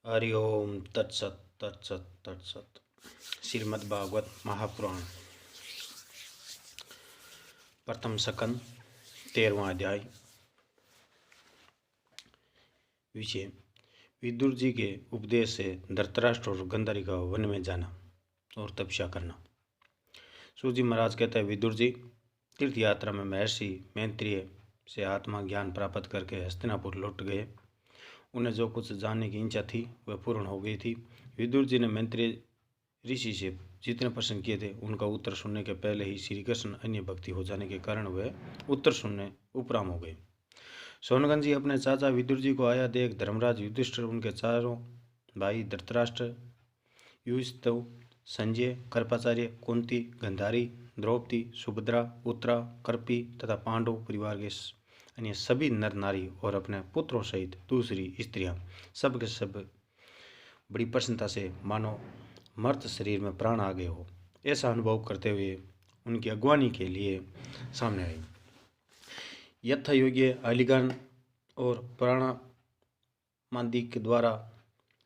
हरि ओम तत्सत तत्सत तत्सत। श्रीमद् भागवत महापुराण प्रथम सकंद 13वां अध्याय। विषय विदुर जी के उपदेश से धृतराष्ट्र और गंधारी का वन में जाना और तपस्या करना। सूत जी महाराज कहते हैं, विदुर जी तीर्थ यात्रा में महर्षि मैत्रेय से आत्मा ज्ञान प्राप्त करके हस्तिनापुर लौट गए। उन्हें जो कुछ जानने की इच्छा थी वह पूर्ण हो गई थी। विदुर जी ने मैत्रेय ऋषि से जितने प्रश्न किए थे उनका उत्तर सुनने के पहले ही श्री कृष्ण अन्य भक्ति हो जाने के कारण वह उत्तर सुनने उपराम हो गए। सोनगंज जी अपने चाचा विदुर जी को आया देख धर्मराज युधिष्ठिर, उनके चारों भाई धृतराष्ट्र, युधिष्ठिर, संजय, कृपाचार्य, कुंती, गंधारी, द्रौपदी, सुभद्रा, उत्तरा, कर्पी तथा पांडव परिवार के अन्य सभी नर नारी और अपने पुत्रों सहित दूसरी स्त्रियां सब के सब बड़ी प्रसन्नता से मानो मर्त शरीर में प्राण आ गए हो ऐसा अनुभव करते हुए उनकी अगवानी के लिए सामने आई। यथा योग्य अलीगण और प्राणामादि के द्वारा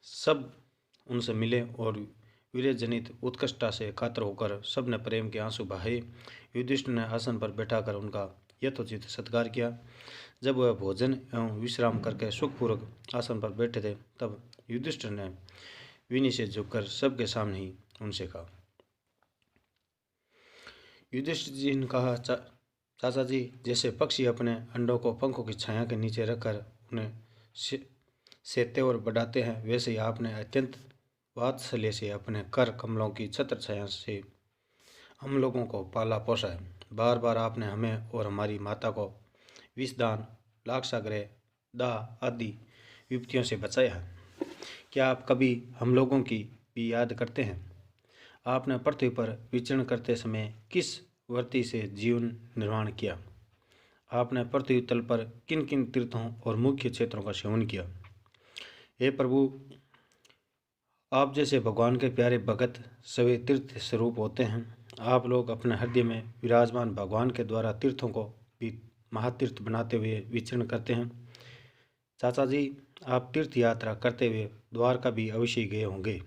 सब उनसे मिले और वीर्य जनित उत्कृष्टता से कातर होकर सब ने प्रेम के आंसू बहाए। युधिष्ठिर ने आसन पर बैठाकर उनका यथोचित सत्कार किया। जब वह भोजन एवं विश्राम करके सुखपूर्वक आसन पर बैठे थे तब युधिष्ठिर ने विनय से झुककर सबके सामने ही उनसे कहा। युधिष्ठिर जी ने कहा, चाचा जी, जैसे पक्षी अपने अंडों को पंखों की छाया के नीचे रखकर उन्हें सेते और बढ़ाते हैं, वैसे ही आपने अत्यंत वात्सल्य से अपने कर कमलों की छत्र छाया से हम लोगों को पाला पोसा है। बार बार आपने हमें और हमारी माता को विषदान, लाक्षागृह, दाह आदि विपत्तियों से बचाया है। क्या आप कभी हम लोगों की भी याद करते हैं? आपने पृथ्वी पर विचरण करते समय किस वृत्ति से जीवन निर्माण किया? आपने पृथ्वी तल पर किन किन तीर्थों और मुख्य क्षेत्रों का सेवन किया? हे प्रभु, आप जैसे भगवान के प्यारे भगत सभी तीर्थ स्वरूप होते हैं। आप लोग अपने हृदय में विराजमान भगवान के द्वारा तीर्थों को भी महातीर्थ बनाते हुए विचरण करते हैं। चाचा जी, आप तीर्थ यात्रा करते हुए द्वारका भी अवश्य गए होंगे।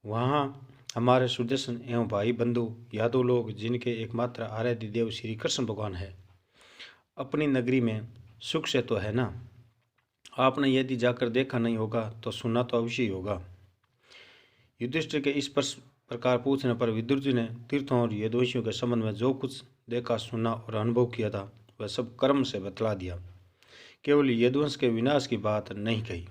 वहाँ हमारे सुदर्शन एवं भाई बंधु यादव लोग, जिनके एकमात्र आराध्य देव श्री कृष्ण भगवान है, अपनी नगरी में सुख से तो है ना? आपने यदि जाकर देखा नहीं होगा तो सुना तो अवश्य ही होगा। युधिष्ठिर के इस प्रकार पूछने पर विदुर जी ने तीर्थों और यदुवंशियों के संबंध में जो कुछ देखा, सुना और अनुभव किया था वह सब कर्म से बतला दिया, केवल यदुवंश के विनाश की बात नहीं कही।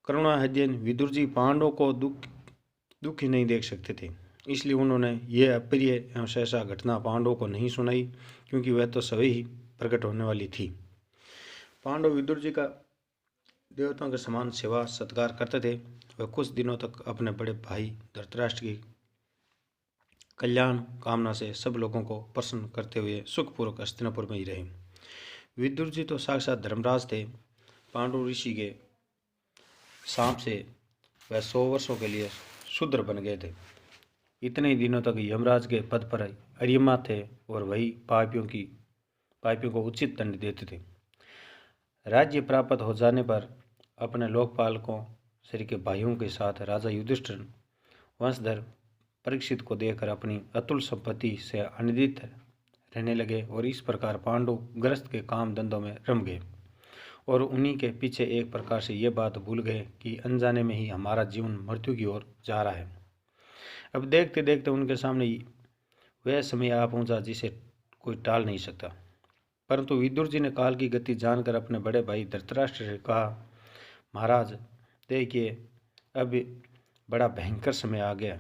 करुणाहृदयन विदुर जी पांडवों को दुखी नहीं देख सकते थे, इसलिए उन्होंने यह अप्रिय एवं सहसा घटना पांडवों को नहीं सुनाई, क्योंकि वह तो सभी ही प्रकट होने वाली थी। पांडव विदुर जी का देवताओं के समान सेवा सत्कार करते थे। वह कुछ दिनों तक अपने बड़े भाई धृतराष्ट्र की कल्याण कामना से सब लोगों को प्रसन्न करते हुए सुखपूर्वक हस्तिनापुर में ही रहे। विदुर जी तो साक्षात धर्मराज थे। पांडु ऋषि के सांप से वह 100 वर्षों के लिए शूद्र बन गए थे। इतने ही दिनों तक यमराज के पद पर अरियमा थे और वही पापियों को उचित दंड देते थे। राज्य प्राप्त हो जाने पर अपने लोकपालकों श्री के भाइयों के साथ राजा युधिष्ठिर वंशधर परीक्षित को देखकर अपनी अतुल संपत्ति से आनंदित रहने लगे और इस प्रकार पांडु ग्रस्त के काम धंधों में रम गए और उन्हीं के पीछे एक प्रकार से ये बात भूल गए कि अनजाने में ही हमारा जीवन मृत्यु की ओर जा रहा है। अब देखते देखते उनके सामने वह समय आ पहुंचा जिसे कोई टाल नहीं सकता। परंतु विदुर जी ने काल की गति जानकर अपने बड़े भाई धृतराष्ट्र से कहा, महाराज देखिए, अब बड़ा भयंकर समय आ गया,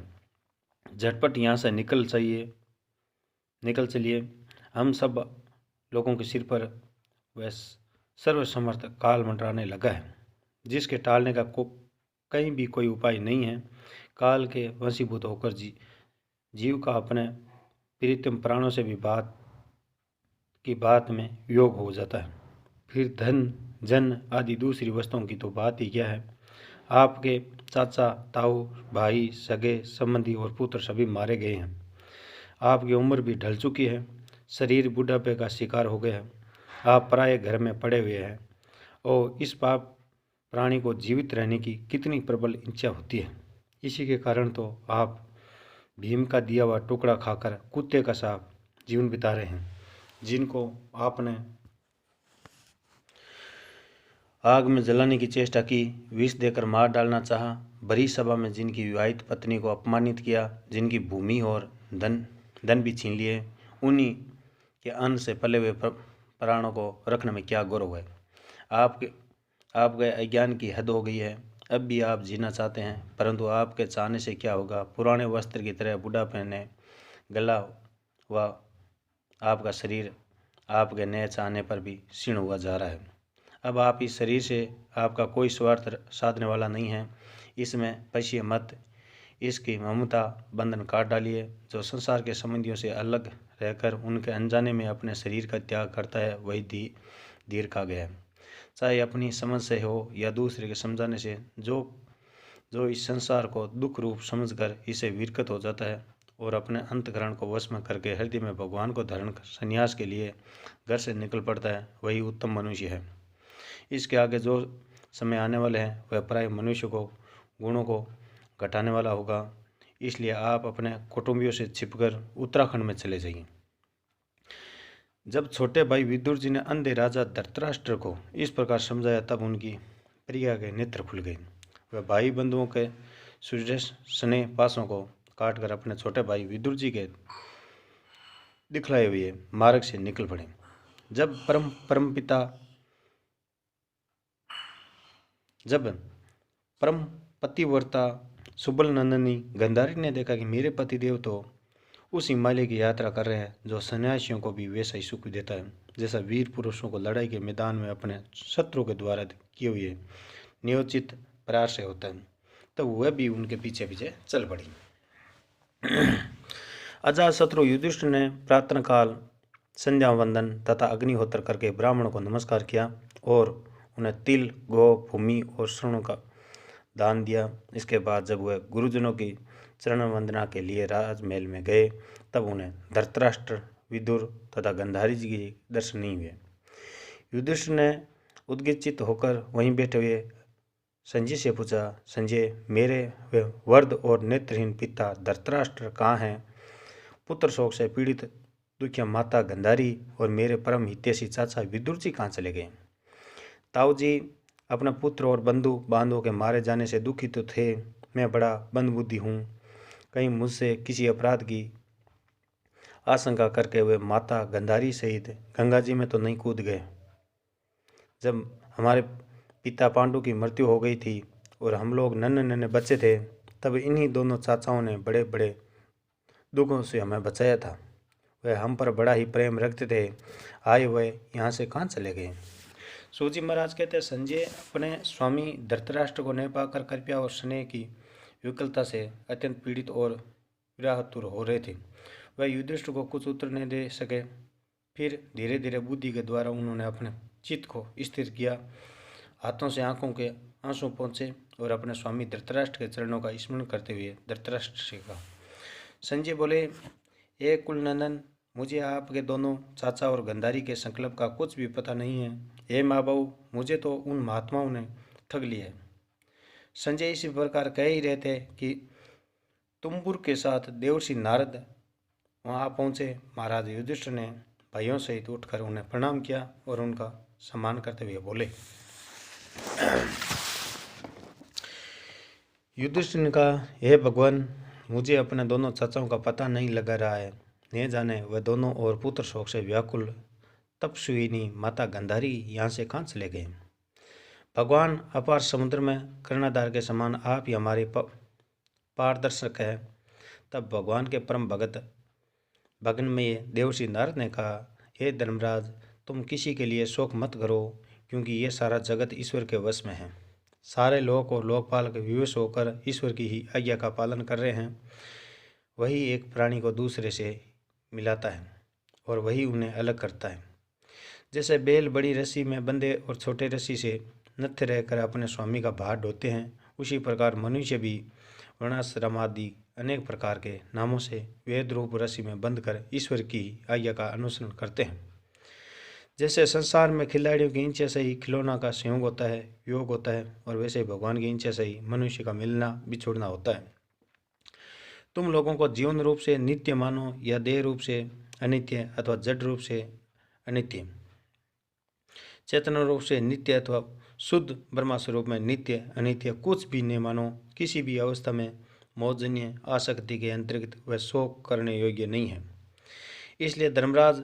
झटपट यहाँ से निकल चलिए। हम सब लोगों के सिर पर वह सर्वसमर्थ काल मंडराने लगा है, जिसके टालने का कहीं भी कोई उपाय नहीं है। काल के वशीभूत होकर जीव का अपने प्रीतम प्राणों से भी बात में योग हो जाता है। फिर धन जन आदि दूसरी वस्तुओं की तो बात ही क्या है। आपके चाचा, ताऊ, भाई, सगे संबंधी और पुत्र सभी मारे गए हैं। आपकी उम्र भी ढल चुकी है, शरीर बुढ़ापे का शिकार हो गया है। आप पराये घर में पड़े हुए हैं और इस पाप प्राणी को जीवित रहने की कितनी प्रबल इच्छा होती है। इसी के कारण तो आप भीम का दिया हुआ टुकड़ा खाकर कुत्ते का सा जीवन बिता रहे हैं, जिनको आपने आग में जलाने की चेष्टा की, विष देकर मार डालना चाहा, भरी सभा में जिनकी विवाहित पत्नी को अपमानित किया, जिनकी भूमि और धन भी छीन लिए, उन्हीं के अन्न से पले हुए प्राणों को रखने में क्या गौरव है। आपके अज्ञान की हद हो गई है। अब भी आप जीना चाहते हैं, परंतु आपके चाहने से क्या होगा। पुराने वस्त्र की तरह बुढ़ापे ने गला व आपका शरीर आपके नए चाहने पर भी क्षीण हुआ जा रहा है। अब आप इस शरीर से आपका कोई स्वार्थ साधने वाला नहीं है। इसमें फंसिए मत, इसकी ममता बंधन काट डालिए। जो संसार के संबंधियों से अलग रहकर उनके अनजाने में अपने शरीर का त्याग करता है, वही धीर का गया है। चाहे अपनी समझ से हो या दूसरे के समझाने से, जो इस संसार को दुख रूप समझकर इसे विरक्त हो जाता है और अपने अंतकरण को वश में करके हृदय में भगवान को धारण कर संन्यास के लिए घर से निकल पड़ता है, वही उत्तम मनुष्य है। इसके आगे जो समय आने वाले हैं वह प्राय मनुष्य को गुणों को घटाने वाला होगा। इसलिए आप अपने कुटुंबियों से छिपकर उत्तराखंड में चले जाइए। जब छोटे भाई विदुर जी ने अंधे राजा धृतराष्ट्र को इस प्रकार समझाया, तब उनकी प्रिया के नेत्र खुल गए। वह भाई बंधुओं के सुजने पासों को काटकर अपने छोटे भाई विदुर जी के दिखलाए हुए मार्ग से निकल पड़े। जब परम पतिव्रता सुबल नंदनी गंधारी ने देखा कि मेरे पतिदेव तो उस हिमालय की यात्रा कर रहे हैं जो सन्यासियों को भी वैसा ही सुख देता है, जैसा वीर पुरुषों को लड़ाई के मैदान में अपने शत्रु के द्वारा किए हुए नियोजित प्रयास से होता है। तो वह भी उनके पीछे पीछे चल पड़ी। अजातशत्रु युधिष्ठिर ने प्रार्थना काल संध्या वंदन तथा अग्निहोत्र करके ब्राह्मणों को नमस्कार किया और उन्हें तिल, गौ, भूमि और स्वर्ण का दान दिया। इसके बाद जब वह गुरुजनों की चरण वंदना के लिए राजमहल में गए, तब उन्हें धृतराष्ट्र, विदुर तथा गंधारी जी के दर्शन नहीं हुए। युधिष्ठिर ने उद्गित होकर वहीं बैठे हुए संजय से पूछा, संजय, मेरे वे वर्ध और नेत्रहीन पिता धृतराष्ट्र कहाँ हैं? पुत्र शोक से पीड़ित दुखिया माता गंधारी और मेरे परम हितैषी चाचा विदुर जी कहाँ चले गए? ताऊ जी अपना पुत्र और बंधु बांधवों के मारे जाने से दुखी तो थे। मैं बड़ा मंदबुद्धि हूँ, कहीं मुझसे किसी अपराध की आशंका करके वे माता गंधारी सहित गंगा जी में तो नहीं कूद गए। जब हमारे पिता पांडु की मृत्यु हो गई थी और हम लोग नन्हे नन्हे बच्चे थे, तब इन्हीं दोनों चाचाओं ने बड़े बड़े दुखों से हमें बचाया था। वह हम पर बड़ा ही प्रेम रखते थे। आए हुए यहाँ से कहाँ चले गए? सूजी महाराज कहते हैं, संजय अपने स्वामी धृतराष्ट्र को न पाकर कृपया और स्नेह की विकलता से अत्यंत पीड़ित और विराहतुर हो रहे थे। वह युधिष्ठिर को कुछ उत्तर नहीं दे सके। फिर धीरे धीरे बुद्धि के द्वारा उन्होंने अपने चित्त को स्थिर किया। हाथों से आंखों के आंसू पहुँचे और अपने स्वामी धृतराष्ट्र के चरणों का स्मरण करते हुए धृतराष्ट्र से कहा। संजय बोले, ए कुलनंदन, मुझे आपके दोनों चाचा और गंधारी के संकल्प का कुछ भी पता नहीं है। हे माँ बहू, मुझे तो उन महात्माओं ने ठग लिया है। संजय इसी प्रकार कह ही रहे थे कि तुम्बुर के साथ देवर्षि नारद वहाँ पहुँचे। महाराज युधिष्ठिर ने भाइयों सहित उठकर उन्हें प्रणाम किया और उनका सम्मान करते हुए बोले। युधिष्ठिर ने कहा, हे भगवान, मुझे अपने दोनों चाचाओं का पता नहीं लगा रहा है। न जाने वह दोनों और पुत्र शोक से व्याकुल तपस्विनी माता गंधारी यहाँ से कहाँ चले गए? भगवान, अपार समुद्र में कर्णधार के समान आप ही हमारे पारदर्शक है। तब भगवान के परम भगन में देवर्षि नारद ने कहा, हे धर्मराज, तुम किसी के लिए शोक मत करो, क्योंकि ये सारा जगत ईश्वर के वश में है। सारे लोक और लोकपाल विवश होकर ईश्वर की ही आज्ञा का पालन कर रहे हैं। वही एक प्राणी को दूसरे से मिलाता है और वही उन्हें अलग करता है। जैसे बैल बड़ी रस्सी में बंधे और छोटे रस्सी से नत्थे रहकर अपने स्वामी का भार ढोते हैं, उसी प्रकार मनुष्य भी वर्णाश्रम आदि अनेक प्रकार के नामों से वेद रूप रस्सी में बंध कर ईश्वर की आज्ञा का अनुसरण करते हैं। जैसे संसार में खिलाड़ियों की इच्छा से ही खिलौना का संयोग होता है, योग होता है, और वैसे ही भगवान की इच्छा से ही मनुष्य का मिलना बिछुड़ना होता है। तुम लोगों को जीवन रूप से नित्य मानो या देह रूप से अनित्य अथवा जड़ रूप से अनित्य, चेतन रूप से नित्य अथवा शुद्ध ब्रह्मा स्वरूप में नित्य अनित्य कुछ भी न मानो, किसी भी अवस्था में मोहजन्य आसक्ति के अंतर्गत वह शोक करने योग्य नहीं है। इसलिए धर्मराज,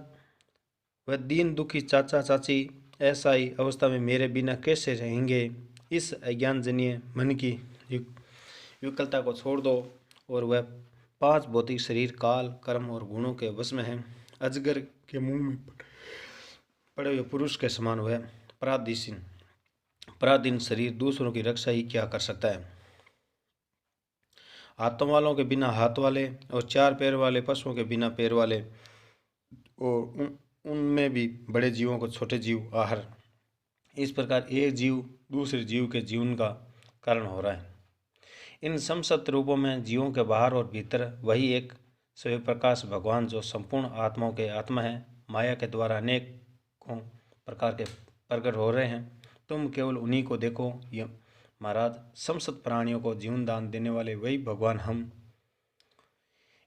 वह दीन दुखी चाचा चाची ऐसा ही अवस्था में मेरे बिना कैसे रहेंगे? इस अज्ञानजन्य मन की विकलता को छोड़ दो और वह 5 भौतिक शरीर काल कर्म और गुणों के वश में है। अजगर के मुंह में पड़े हुए पुरुष के समान वह पराधीन शरीर दूसरों की रक्षा ही क्या कर सकता है? हाथों वालों के बिना हाथ वाले और 4 पैर वाले पशुओं के बिना पैर वाले, और उनमें भी बड़े जीवों को छोटे जीव आहार। इस प्रकार एक जीव दूसरे जीव के जीवन का कारण हो रहा है। इन समसत रूपों में जीवों के बाहर और भीतर वही एक स्वयं प्रकाश भगवान जो संपूर्ण आत्माओं के आत्मा है, माया के द्वारा अनेकों प्रकार के प्रकट हो रहे हैं। तुम केवल उन्हीं को देखो। ये महाराज, समसत प्राणियों को जीवन दान देने वाले वही भगवान हम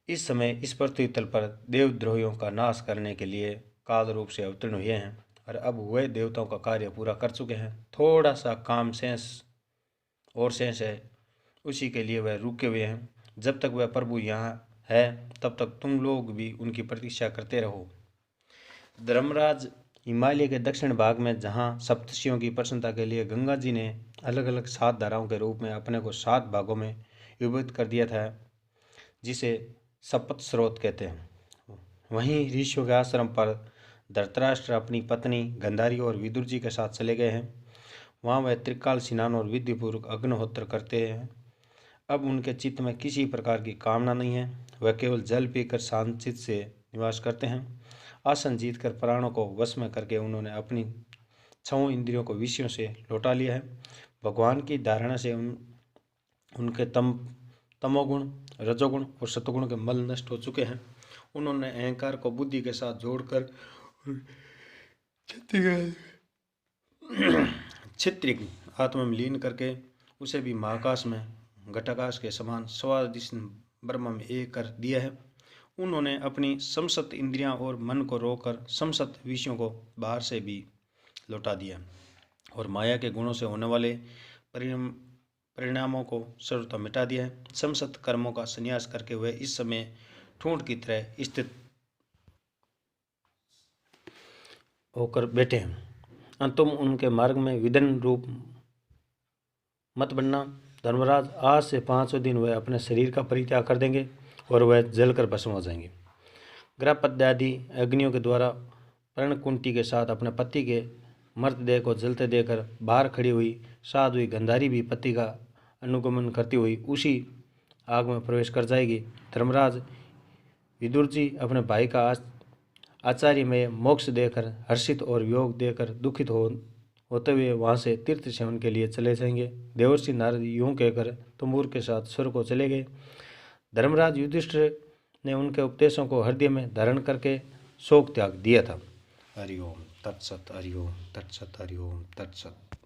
इस समय इस पृथ्वी तल पर देवद्रोहियों का नाश करने के लिए काल रूप से अवतीर्ण हुए हैं, और अब वह देवताओं का कार्य पूरा कर चुके हैं। थोड़ा सा काम शेष है, उसी के लिए वह रुके हुए हैं। जब तक वह प्रभु यहाँ है तब तक तुम लोग भी उनकी प्रतीक्षा करते रहो। धर्मराज, हिमालय के दक्षिण भाग में जहाँ सप्तर्षियों की प्रसन्नता के लिए गंगा जी ने अलग अलग 7 धाराओं के रूप में अपने को 7 भागों में विभक्त कर दिया था, जिसे सप्त स्रोत कहते हैं, वहीं ऋषियों के आश्रम पर धृतराष्ट्र अपनी पत्नी गंधारी और विदुर जी के साथ चले गए हैं। वहाँ वह त्रिकाल स्नान और विधिपूर्वक अग्निहोत्र करते हैं। अब उनके चित्त में किसी प्रकार की कामना नहीं है, वह केवल जल पीकर शांत चित्त से निवास करते हैं। आसन जीतकर प्राणों को वश में करके उन्होंने अपनी 6 इंद्रियों को विषयों से लौटा लिया है। भगवान की धारणा से उनके तमोगुण, रजोगुण और सतोगुण के मल नष्ट हो चुके हैं। उन्होंने अहंकार को बुद्धि के साथ जोड़कर क्षत्रिय आत्मा में लीन करके उसे भी महाकाश में घटाकाश के समान स्वादिश ब्रह्म में एक कर दिया है। उन्होंने अपनी समसत इंद्रियां और मन को रोककर समसत विषयों को बाहर से भी लौटा दिया, और माया के गुणों से होने वाले परिणामों को सर्वथा मिटा दिया है। समसत कर्मों का संन्यास करके वह इस समय ठूंठ की तरह स्थित होकर बैठे हैं। तुम उनके मार्ग में विदन रूप मत बनना। धर्मराज, आज से 5वें दिन वह अपने शरीर का परित्याग कर देंगे और वह जलकर भस्म हो जाएंगे। ग्रहपद्यादि अग्नियों के द्वारा पर्णकुंटी के साथ अपने पति के मृतदेह को जलते देकर बाहर खड़ी हुई साध हुई गंधारी भी पति का अनुगमन करती हुई उसी आग में प्रवेश कर जाएगी। धर्मराज, विदुर जी अपने भाई का आचार्य में मोक्ष देकर हर्षित और योग देकर दुखित होते हुए वहाँ से तीर्थ सेवन के लिए चले जाएंगे। देवर्षि नारद यूं कहकर तंबूर के साथ स्वर्ग को चले गए। धर्मराज युधिष्ठिर ने उनके उपदेशों को हृदय में धारण करके शोक त्याग दिया था। हरि ओम तत्सत, हरि ओम तत्सत, हरि ओम तत्सत।